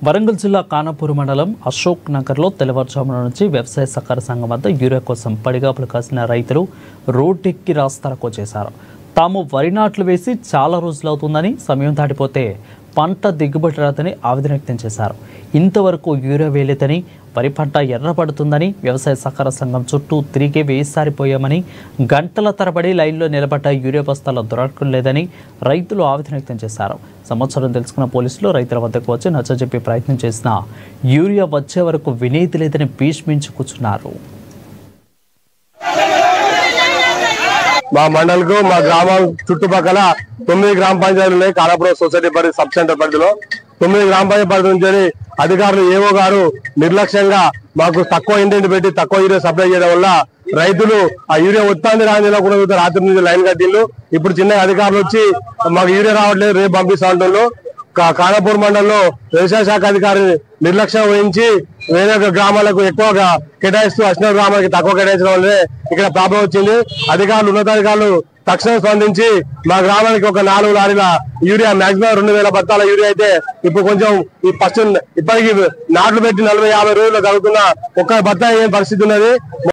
వరంగల్ జిల్లా కానపూర్ మండలం అశోక్ నగర్లో తెల్లవారుజామున నుంచి వ్యవసాయ సహకార సంఘం వద్ద యూరియా కోసం పడిగాపులు కాసిన రైతులు రోడ్డెక్కి రాస్తారోకో చేశారు. తాము వరి నాట్లు వేసి చాలా రోజులవుతుందని, సమయం దాటిపోతే పంట దిగుబడి రాదని ఆవేదన వ్యక్తం చేశారు. ఇంతవరకు యూరియా వేయలేదని, వరి పంట ఎర్రపడుతుందని, వ్యవసాయ సహకార సంఘం చుట్టూ తిరిగి వేసారిపోయామని, గంటల తరబడి లైన్లో నిలబడ్డ యూరియా బస్తాల దొరకడం లేదని రైతులు ఆవేదన వ్యక్తం చేశారు. సమాచారం తెలుసుకున్న పోలీసులు రైతుల వద్దకు వచ్చి నచ్చజెప్పే ప్రయత్నం చేసినా యూరియా వచ్చే వరకు వినేది లేదని భీష్మించి కూర్చున్నారు. మా మండలకు మా గ్రామం చుట్టుపక్కల 9 గ్రామ పంచాయతీలు ఉన్నాయి. కానాపురం సొసైటీ పరిధి సబ్ సెంటర్ పరిధిలో 9 గ్రామ పంచాయతీ పరిధి నుంచి అధికారులు ఏవో గారు నిర్లక్ష్యంగా మాకు తక్కువ ఇంటింటి పెట్టి తక్కువ యూరియా సప్లై చేయడం వల్ల రైతులు ఆ యూరియా ఉత్పత్తి రాని కూడా రాత్రి నుంచి లైన్ కట్టిండ్రు. ఇప్పుడు చిన్న అధికారులు వచ్చి మాకు యూరియా రావట్లేదు, రేపు పంపిస్తా ఉంటున్నారు. కానాపూర్ మండలంలో వ్యవసాయ శాఖ అధికారి నిర్లక్ష్యం వహించి వేరే గ్రామాలకు ఎక్కువగా కేటాయిస్తూ అశ్వ గ్రామాలకి తక్కువ కేటాయించడం వల్లనే ఇక్కడ ప్రాబ్లం వచ్చింది. అధికారులు, ఉన్నతాధికారులు తక్షణం స్పందించి మా గ్రామానికి ఒక 4 లారీల యూరియా, మాక్సిమం 2000 బత్తాల యూరియా అయితే ఇప్పుడు కొంచెం ఈ ఫస్ట్ ఇప్పటికి నాట్లు పెట్టి 40-50 రోజుల్లో జరుగుతున్న ఒక్క బత్తా ఏం పరిస్థితి ఉన్నది.